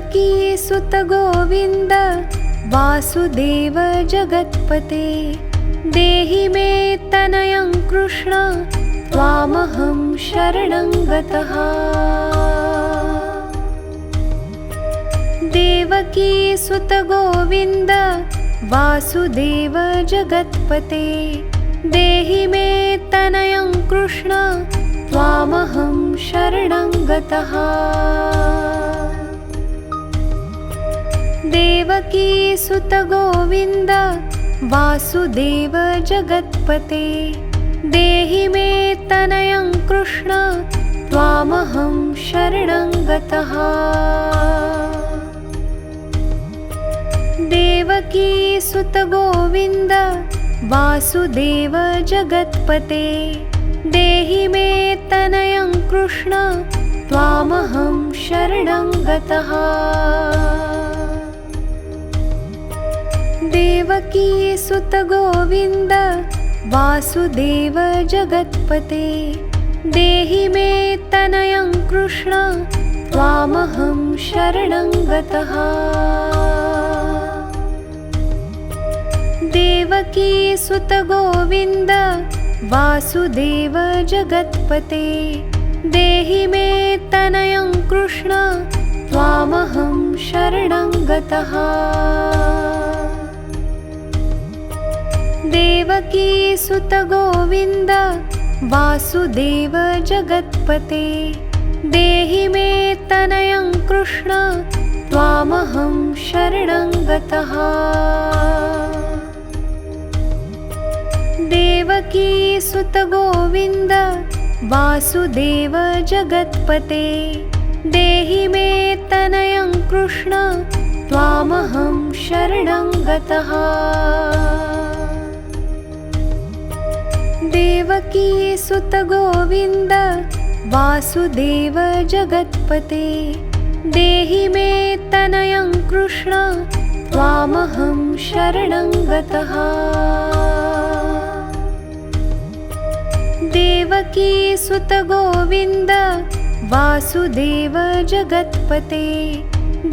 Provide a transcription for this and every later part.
देवकी सुत गोविन्द वासुदेव जगत्पते देहि मे तनयं कृष्ण त्वामहं शरणं गतः। देवकी सुत गोविन्द वासुदेव जगत्पते देहि मे तनयं कृष्ण त्वामहं शरणं गतः। देवकी सुत गोविन्द वासुदेव जगत्पते देहि मे तनयं कृष्ण त्वामहं शरणं गतः। देवकी सुत गोविन्द वासुदेव जगत्पते देहि मे तनयं कृष्ण त्वामहं शरणं गतः। देवकी सुत गोविन्द वासुदेव जगत्पते देहि मे तनयं कृष्ण त्वामहं शरणं गतः। देवकी सुत गोविन्द वासुदेव जगत्पते देहि मे तनयं कृष्ण त्वामहं शरणं गतः। देवकी सुत गोविन्द वासुदेव जगत्पते देहि मे तनयं कृष्ण त्वामहं शरणं गतः। देवकी सुत गोविन्द वासुदेव जगत्पते देहि मे तनयं कृष्ण त्वामहं शरणं गतः। देवकी सुत गोविन्द वासुदेव जगत्पते देहि मे तनयं कृष्ण त्वामहं शरणं गतः। देवकी सुत गोविन्द वासुदेव जगत्पते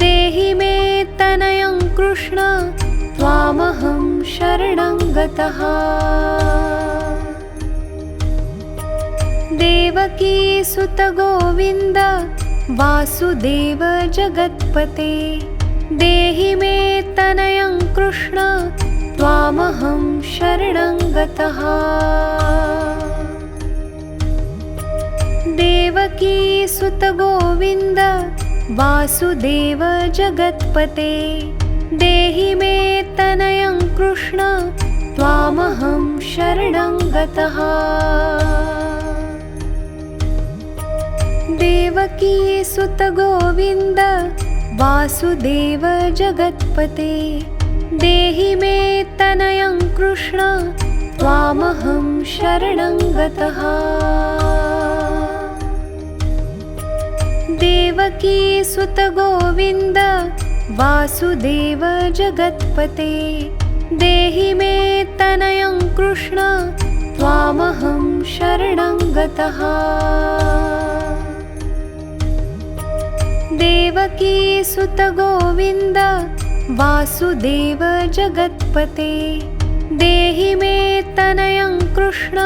देहि मे तनयं कृष्ण त्वामहं शरणं गतः। देवकी सुत गोविन्द वासुदेव जगत्पते देहि मे तनयं कृष्ण त्वामहं शरणं गतः। देवकी सुत गोविन्द वासुदेव जगत्पते देहि मे तनयं कृष्ण त्वामहं शरणं गतः। देवकी सुत गोविन्द वासुदेव जगत्पते देहि मे तनयं कृष्ण त्वामहं शरणं गतः। देवकी सुत गोविन्द वासुदेव जगत्पते देहि मे तनयं कृष्ण त्वामहं शरणं गतः। देवकी सुत गोविन्द वासुदेव जगत्पते देहि मे तनयं कृष्ण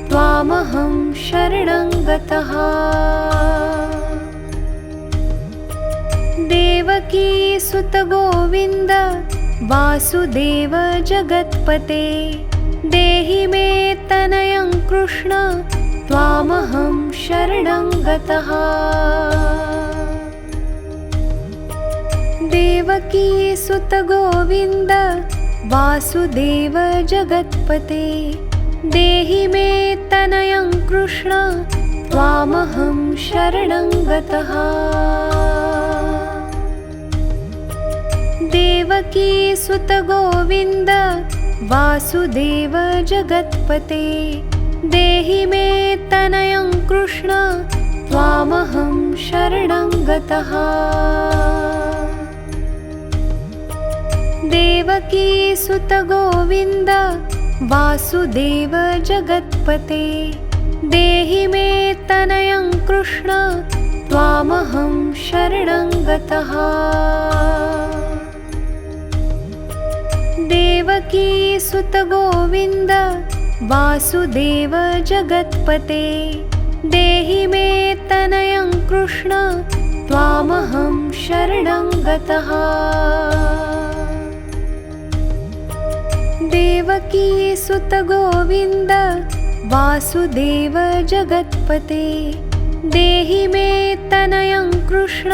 त्वामहं शरणं गतः। देवकी सुत गोविन्द वासुदेव जगत्पते देहि मे तनयं कृष्ण त्वामहं शरणं गतः। देवकी सुत गोविन्द वासुदेव जगत्पते देहि मे तनयं कृष्ण त्वामहं शरणं गतः। देवकी सुत गोविन्द वासुदेव जगत्पते देहि मे तनयं कृष्ण त्वामहं शरणं गतः। देवकी सुत गोविन्द वासुदेव जगत्पते देहि मे तनयं कृष्ण त्वामहं शरणं गतः। देवकी सुत गोविन्द वासुदेव जगत्पते, देहि मे तनयं कृष्ण त्वामहं शरणं गतः। देवकी सुत गोविन्द वासुदेव जगत्पते, देहि मे तनयं कृष्ण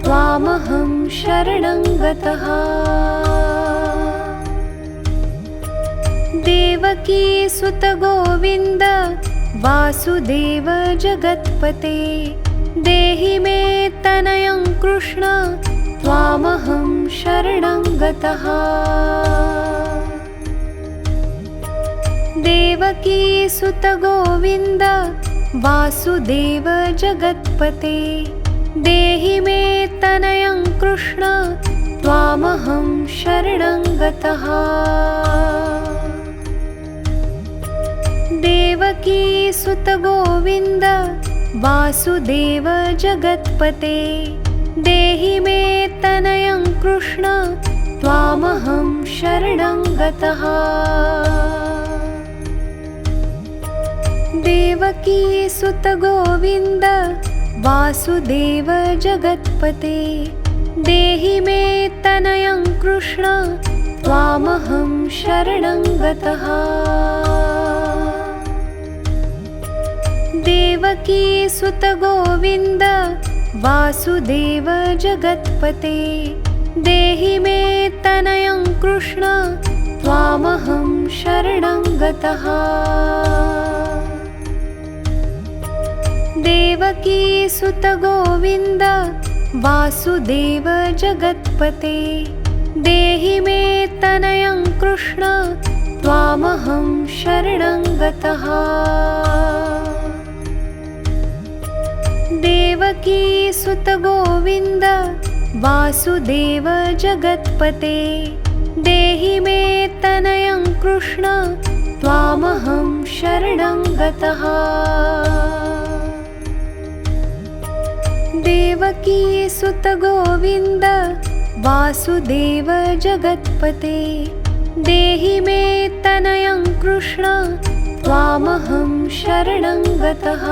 त्वामहं शरणं गतः। देवकी सुत गोविन्द वासुदेव जगत्पते, देहि मे तनयं कृष्ण त्वामहं शरणं गतः। देवकी सुत गोविन्द वासुदेव जगत्पते, देहि मे तनयं कृष्ण त्वामहं शरणं गतः। देवकी सुत गोविन्द वासुदेव जगत्पते, देहि मे तनयं कृष्ण त्वामहं शरणं गतः। देवकी सुत गोविन्द वासुदेव जगत्पते, देहि मे तनयं कृष्ण त्वामहं शरणं गतः। देवकी सुत गोविन्द वासुदेव जगत्पते, देहि मे तनयं कृष्ण त्वामहं शरणं गतः। देवकी सुत गोविन्द वासुदेव जगत्पते, देहि मे तनयं कृष्ण त्वामहं शरणं गतः। देवकी सुत गोविन्द वासुदेव जगत्पते, देहि मे तनयं कृष्ण त्वामहं शरणं गतः। देवकी सुत गोविन्द वासुदेव जगत्पते, देहि मे तनयं कृष्ण त्वामहं शरणं गतः।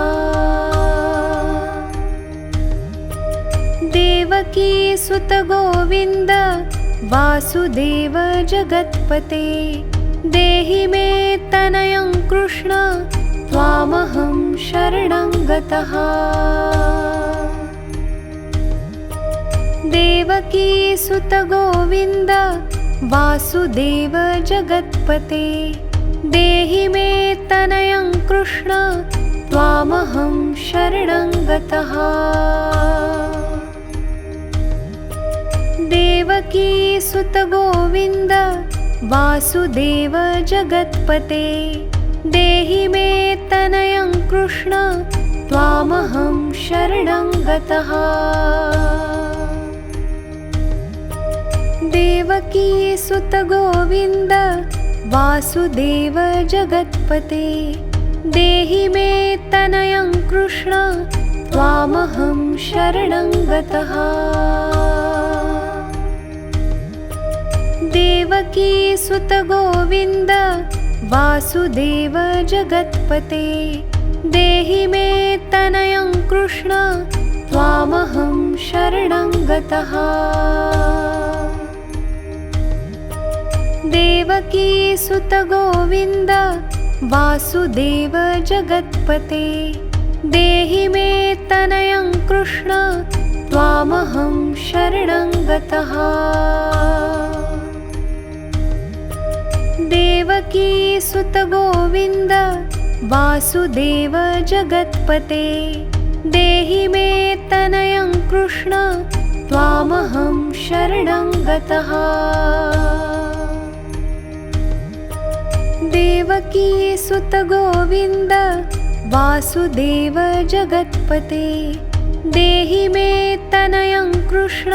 देवकी सुत गोविन्द वासुदेव जगत्पते, देहि मे तनयं कृष्ण त्वामहं शरणं गतः। देवकी सुत गोविन्द वासुदेव जगत्पते, देहि मे तनयं कृष्ण त्वामहं शरणं गतः। देवकी सुत गोविन्द वासुदेव जगत्पते, देहि मे तनयं कृष्ण त्वामहं शरणं गतः। देवकी सुत गोविन्द वासुदेव जगत्पते, देहि मे तनयं कृष्ण त्वामहं शरणं गतः। देवकी सुत गोविन्द वासुदेव जगत्पते, देहि मे तनयं कृष्ण त्वामहं शरणं गतः। देवकी सुत गोविन्द वासुदेव जगत्पते, देहि मे तनयं कृष्ण त्वामहं शरणं गतः। देवकी सुत गोविन्द वासुदेव जगत्पते, देहि मे तनयं कृष्ण त्वामहं शरणं गतः। देवकी सुत गोविन्द वासुदेव जगत्पते, देहि मे तनयं कृष्ण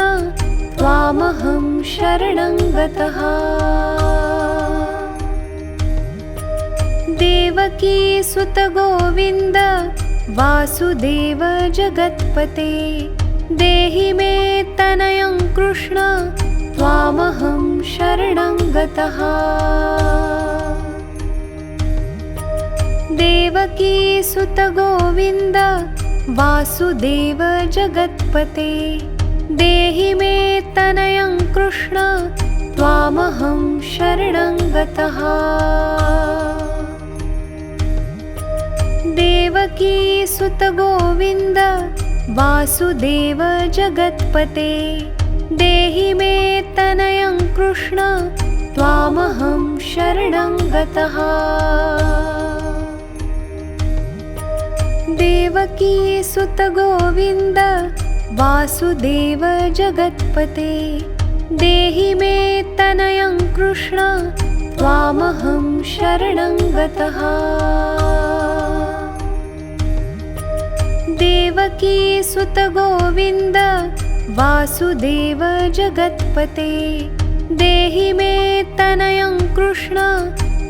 त्वामहं शरणं गतः। देवकी सुत गोविन्द वासुदेव जगत्पते देहि मे तनयं कृष्ण त्वामहं शरणं गतः। देवकी सुत गोविन्द वासुदेव जगत्पते देहि मे तनयं कृष्ण त्वामहं शरणं गतः। देवकी सुत गोविन्द वासुदेव जगत्पते देहि मे तनयं कृष्ण त्वामहं शरणं गतः। देवकी सुत गोविन्द वासुदेव जगत्पते देहि मे तनयं कृष्ण त्वामहं शरणं गतः। देवकी सुत गोविन्द वासुदेव जगत्पते देहि मे तनयं कृष्ण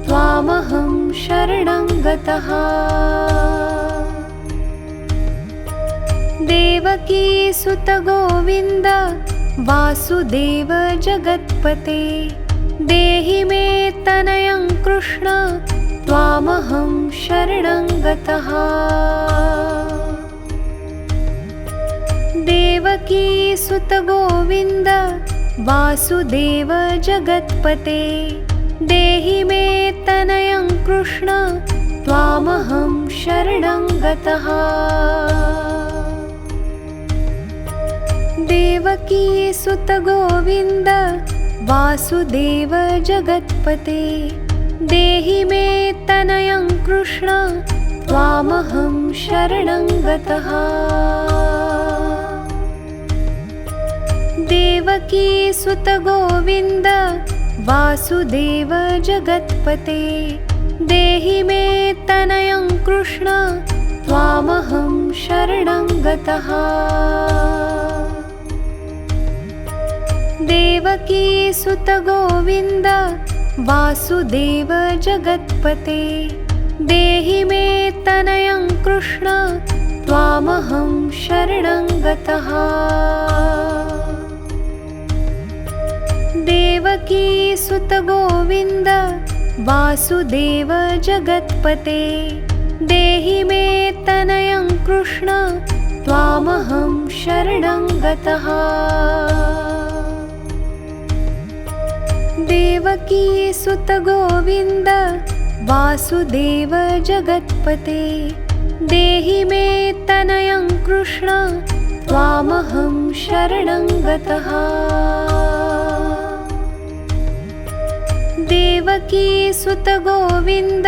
त्वामहं शरणं गतः। देवकी सुत गोविन्द वासुदेव जगत्पते देहि मे तनयं कृष्ण त्वामहं शरणं गतः। देवकी सुत गोविन्द वासुदेव जगत्पते देहि मे तनयं कृष्ण त्वामहं शरणं गतः। देवकी सुत गोविन्द वासुदेव जगत्पते देहि मे तनयं कृष्ण त्वामहं शरणं गतः। देवकी सुत गोविन्द वासुदेव जगत्पते देहि मे तनयं कृष्ण त्वामहं शरणं गतः। देवकी सुत गोविन्द वासुदेव जगत्पते देहि मे तनयं कृष्ण त्वामहं शरणं गतः। देवकी सुत गोविन्द वासुदेव जगत्पते देहि मे तनयं कृष्ण त्वामहं शरणं गतः। देवकी सुत गोविन्द वासुदेव जगत्पते देहि मे तनयं कृष्ण त्वामहं शरणं गतः। देवकी सुत गोविन्द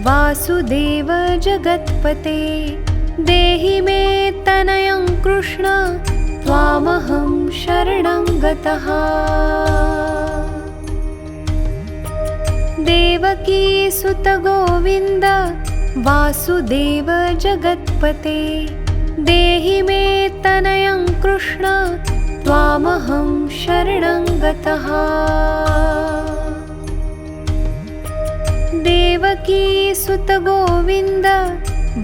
वासुदेव जगत्पते देहि मे तनयं कृष्ण त्वामहं शरणं गतः। देवकी सुत गोविन्द वासुदेव जगत्पते देहि मे तनयं कृष्ण त्वामहं शरणं गतः। देवकी सुत गोविन्द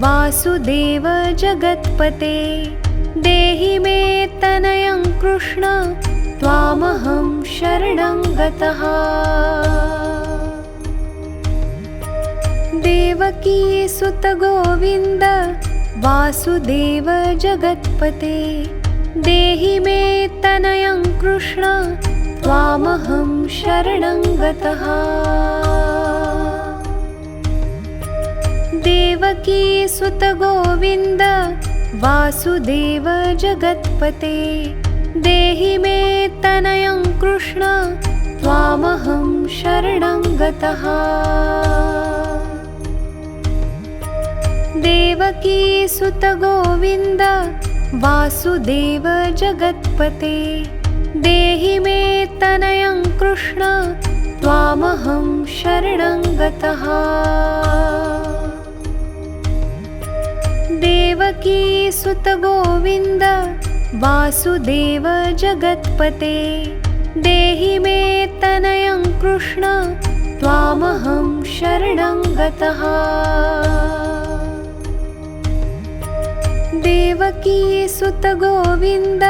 वासुदेव जगत्पते देहि मे तनयं कृष्ण त्वामहं शरणं गतः। देवकी सुत गोविन्द वासुदेव जगत्पते देहि मे तनयं कृष्ण त्वामहं शरणं गतः। देवकी सुत गोविन्द वासुदेव जगत्पते देहि मे तनयं कृष्ण त्वामहं शरणं गतः। देवकी सुत गोविन्द वासुदेव जगत्पते देहि मे तनयं कृष्ण त्वामहं शरणं गतः। देवकी सुत गोविन्द वासुदेव जगत्पते देहि मे तनयं कृष्ण त्वामहं शरणं गतः। देवकी सुत गोविन्द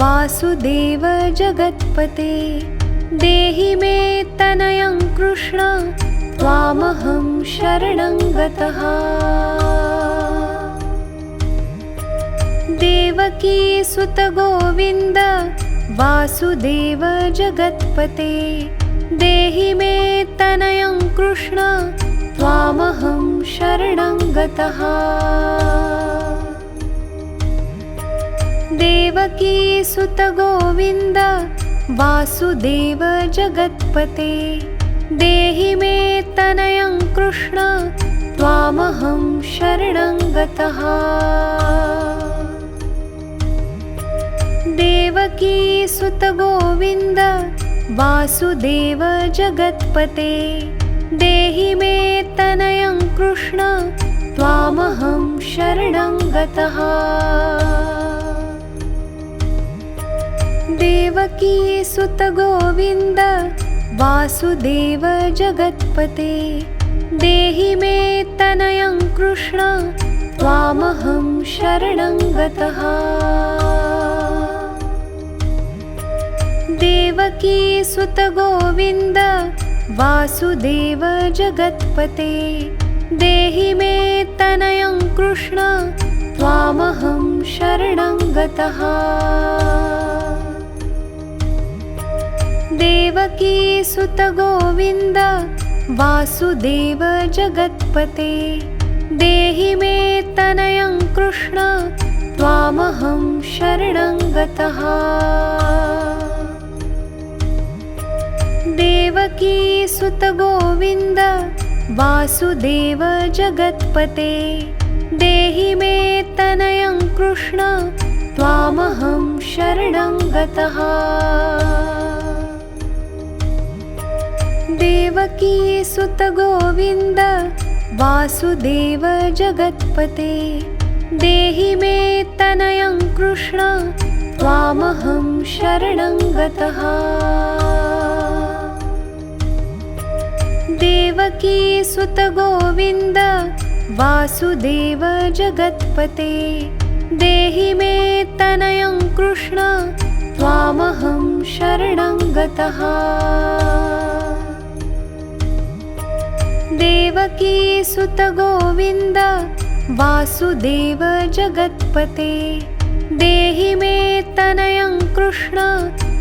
वासुदेव जगत्पते देहि मे तनयं कृष्ण त्वामहं शरणं गतः। देवकी सुत गोविन्द वासुदेव जगत्पते देहि मे तनयं कृष्ण त्वामहं शरणं गतः। देवकी सुत गोविन्द वासुदेव जगत्पते देहि मे तनयं कृष्ण त्वामहं शरणं गतः। देवकी सुत गोविन्द वासुदेव जगत्पते देहि मे तनयं कृष्ण त्वामहं शरणं गतः। देवकी सुत गोविन्द वासुदेव जगत्पते देहि मे तनयं कृष्ण त्वामहं शरणं गतः। देवकी सुत गोविन्द वासुदेव जगत्पते देहि मे तनयं कृष्ण त्वामहं शरणं गतः। देवकी सुत गोविन्द वासुदेव जगत्पते देहि मे तनयं कृष्ण त्वामहं शरणं गतः। देवकी सुत गोविन्द वासुदेव जगत्पते देहि मे तनयं कृष्ण त्वामहं शरणं गतः। देवकी सुत गोविन्द वासुदेव जगत्पते देहि मे तनयं कृष्ण त्वामहं शरणं गतः। देवकी सुत गोविन्द वासुदेव जगत्पते देहि मे तनयं कृष्ण त्वामहं शरणं गतः। देवकी सुत गोविन्द वासुदेव जगत्पते देहि मे तनयं कृष्ण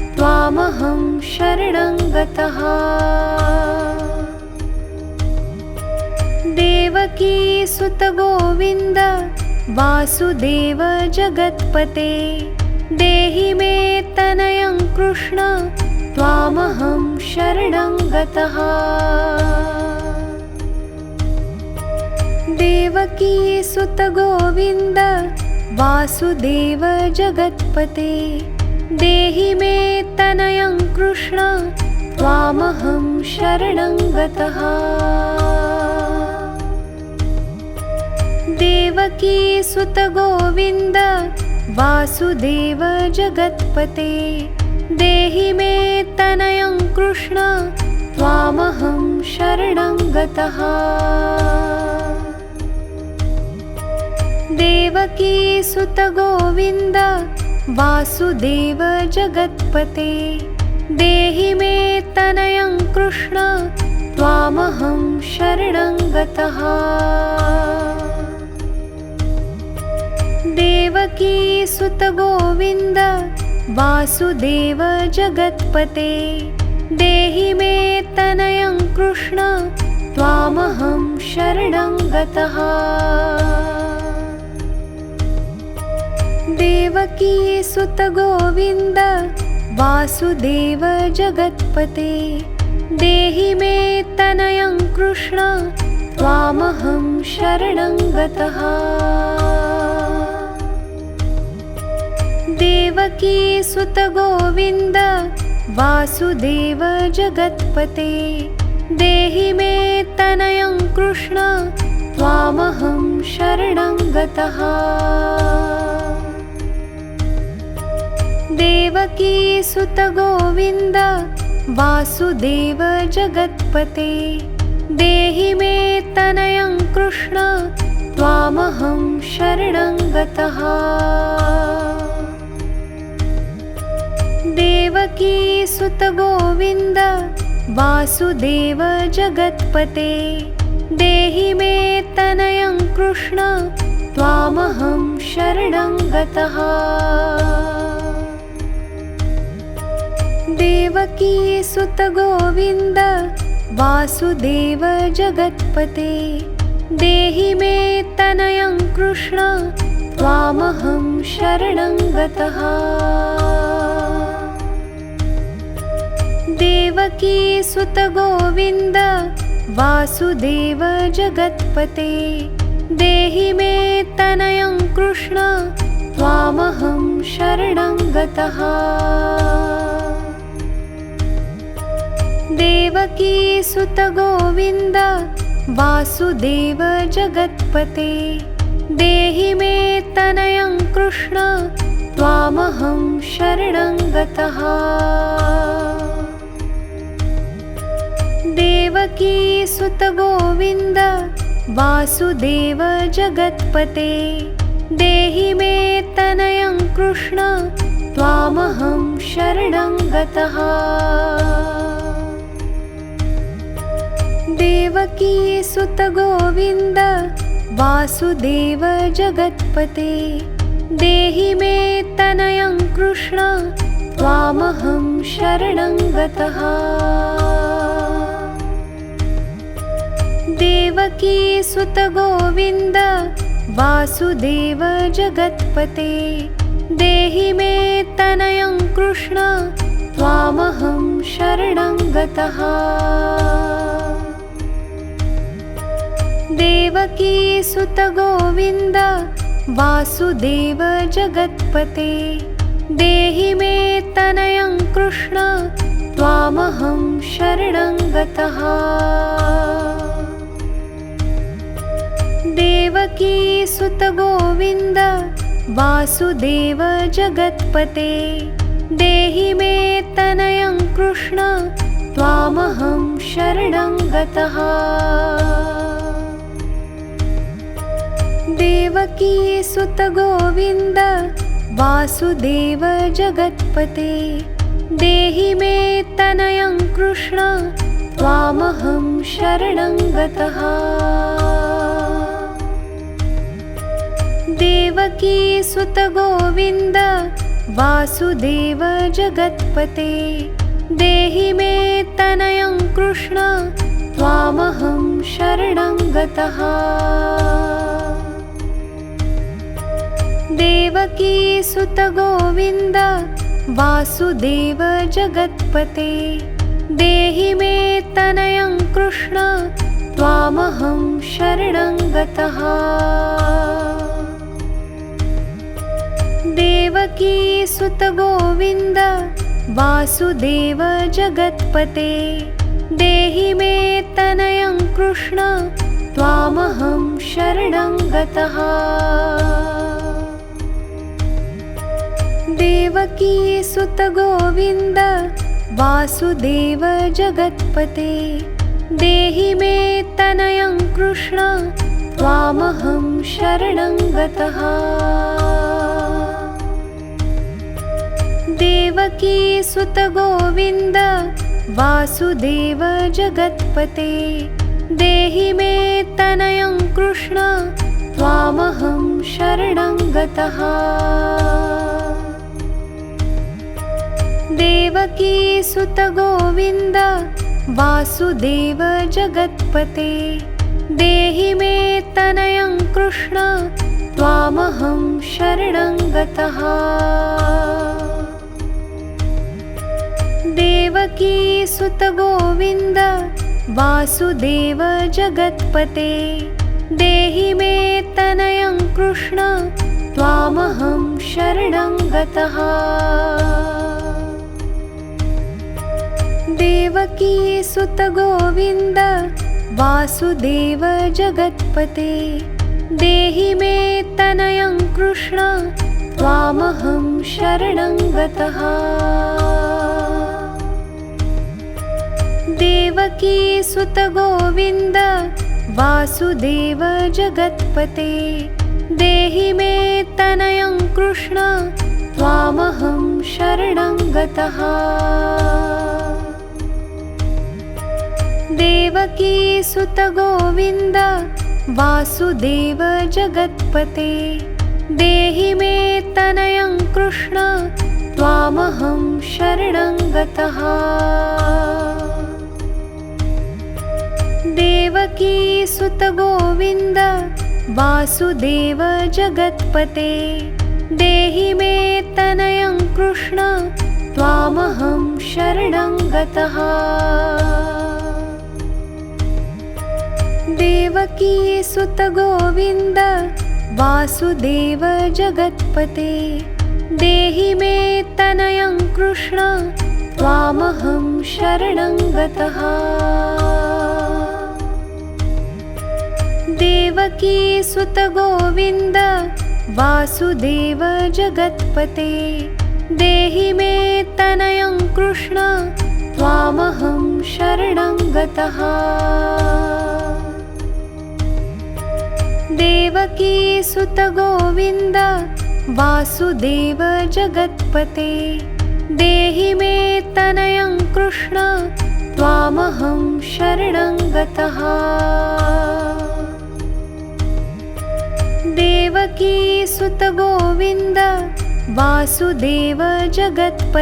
त्वामहं शरणं गतः। देवकी सुत गोविन्द वासुदेव जगत्पते देहि मे तनयं कृष्ण त्वामहं शरणं गतः। देवकी सुत गोविन्द वासुदेव जगत्पते देहि मे तनयं कृष्ण त्वामहं शरणं गतः। देवकी सुत गोविन्द वासुदेव जगत्पते देहि मे तनयं कृष्ण त्वामहं शरणं गतः। देवकी सुत गोविन्द वासुदेव जगत्पते देहि मे तनयं कृष्ण त्वामहं शरणं गतः। देवकी सुत गोविन्द वासुदेव जगत्पते देहि मे तनयं कृष्ण त्वामहं शरणं गतः। देवकी सुत गोविन्द वासुदेव जगत्पते देहि मे तनयं कृष्ण त्वामहं शरणं गतः। देवकी सुत गोविन्द वासुदेव जगत्पते देहि मे तनयं कृष्ण त्वामहं शरणं गतः। देवकी सुत गोविन्द वासुदेव जगत्पते देहि मे तनयं कृष्ण त्वामहं शरणं गतः। देवकीसुत गोविन्द वासुदेव जगत्पते, देहि मे तनयं कृष्ण त्वामहं शरणं गतः। देवकीसुत गोविन्द वासुदेव जगत्पते, देहि मे तनयं कृष्ण त्वामहं शरणं गतः। देवकीसुत गोविन्द वासुदेव जगत्पते, देहि मे तनयं कृष्ण त्वामहं शरणं गतः। देवकीसुत गोविन्द वासुदेव जगत्पते, देहि मे तनयं कृष्ण त्वामहं शरणं गतः। देवकीसुत गोविन्द वासुदेव जगत्पते, देहि मे तनयं कृष्ण त्वामहं शरणं गतः। देवकीसुत गोविन्द वासुदेव जगत्पते, देहि मे तनयं कृष्ण त्वामहं शरणं गतः। देवकीसुत गोविन्द वासुदेव जगत्पते, देहि मे तनयं कृष्ण त्वामहं शरणं गतः। देवकीसुत गोविन्द वासुदेव जगत्पते, देहि मे तनयं कृष्ण त्वामहं शरणं गतः। देवकीसुत गोविन्द वासुदेव जगत्पते, देहि मे तनयं कृष्ण त्वामहं शरणं गतः। देवकीसुत गोविन्द वासुदेव जगत्पते, देहि मे तनयं कृष्ण त्वामहं शरणं गतः। देवकीसुत गोविन्द वासुदेव जगत्पते, देहि मे तनयं कृष्ण त्वामहं शरणं गतः। देवकीसुत गोविन्द वासुदेव जगत्पते, देहि मे तनयं कृष्ण त्वामहं शरणं गतः। देवकीसुत गोविन्द वासुदेव जगत्पते, देहि मे तनयं कृष्ण त्वामहं शरणं गतः। देवकीसुत गोविन्द वासुदेव जगत्पते, देहि मे तनयं कृष्ण त्वामहं शरणं गतः। देवकीसुत गोविन्द वासुदेव जगत्पते, देहि मे तनयं कृष्ण त्वामहं शरणं गतः। देवकीसुत गोविन्द वासुदेव जगत्पते, देहि मे तनयं कृष्ण त्वामहं शरणं गतः। देवकीसुत गोविन्द वासुदेव जगत्पते, देहि मे तनयं कृष्ण त्वामहं शरणं गतः। देवकीसुत गोविन्द वासुदेव जगत्पते, देहि मे तनयं कृष्ण त्वामहं शरणं गतः। देवकीसुत गोविन्द वासुदेव जगत्पते, देहि मे तनयं कृष्ण त्वामहं शरणं गतः। देवकी सुत गोविन्द वासुदेव जगत्पते देहि मे तनयं कृष्ण त्वामहं शरणं गतः। देवकी सुत गोविन्द वासुदेव जगत्पते देहि मे तनयं कृष्ण त्वामहं शरणं गतः। देवकी सुत गोविन्द वासुदेव जगत्पते देहि मे तनयं कृष्ण त्वामहं शरणं गतः। देवकी सुत गोविन्द वासुदेव जगत्पते देहि मे तनयं कृष्ण त्वामहं शरणं गतः। देवकी सुत गोविन्द वासुदेव जगत्पते देहि मे तनयं कृष्ण त्वामहं शरणं गतः। देवकी सुत गोविन्द वासुदेव जगत्पते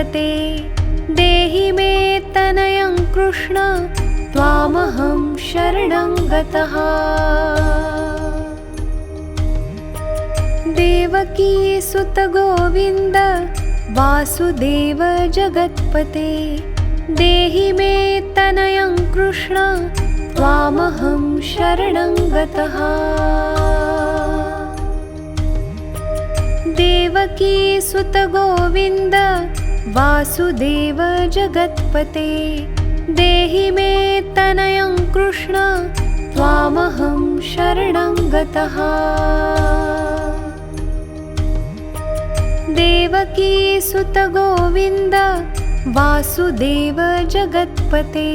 देहि मे तनयं कृष्ण त्वामहं शरणं गतः। देवकी सुत गोविन्द वासुदेव जगत्पते देहि मे तनयं कृष्ण त्वामहं शरणं गतः। देवकी सुत गोविन्द वासुदेव जगत्पते देहि मे तनयं कृष्ण त्वामहं शरणं गतः। देवकी सुत गोविन्द वासुदेव जगत्पते देहि मे तनयं कृष्ण त्वामहं शरणं गतः। देवकी सुत गोविन्द वासुदेव जगत्पते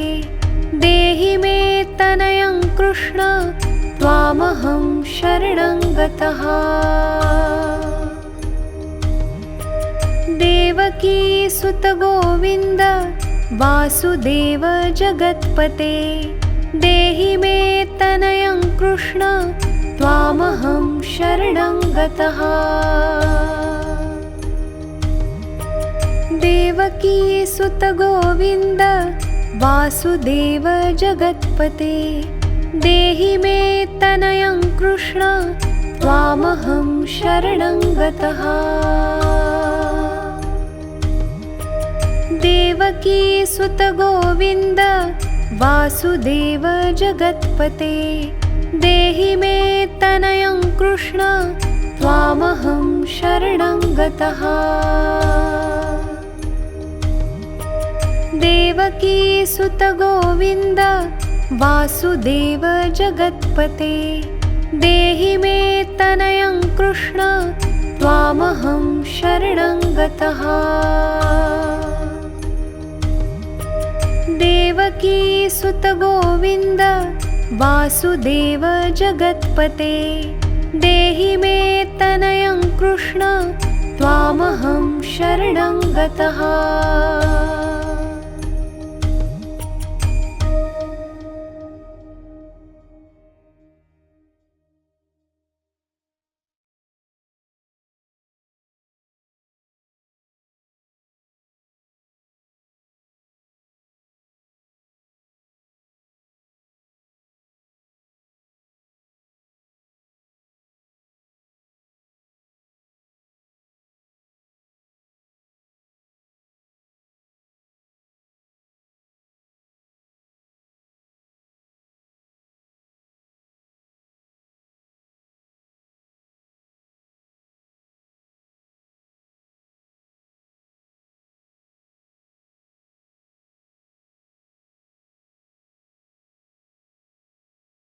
देहि मे तनयं कृष्ण त्वामहं शरणं गतः। देवकी सुत गोविन्द वासुदेव जगत्पते देहि मे तनयं कृष्ण त्वामहं शरणं गतः। देवकी सुत गोविन्द वासुदेव जगत्पते देहि मे तनयं कृष्ण त्वामहं शरणं गतः। देवकी सुत गोविन्द वासुदेव जगत्पते देहि मे तनयं कृष्ण त्वामहं शरणं गतः। देवकी सुत गोविन्द वासुदेव जगत्पते देहि मे तनयं कृष्ण त्वामहं शरणं गतः। देवकी सुत गोविन्द वासुदेव जगत्पते देहि मे तनयं कृष्ण त्वामहं शरणं गतः। देवकी सुत गोविन्द वासुदेव जगत्पते देहि मे तनयं कृष्ण त्वामहं शरणं गतः। देवकी सुत गोविन्द वासुदेव जगत्पते देहि मे तनयं कृष्ण त्वामहं शरणं गतः।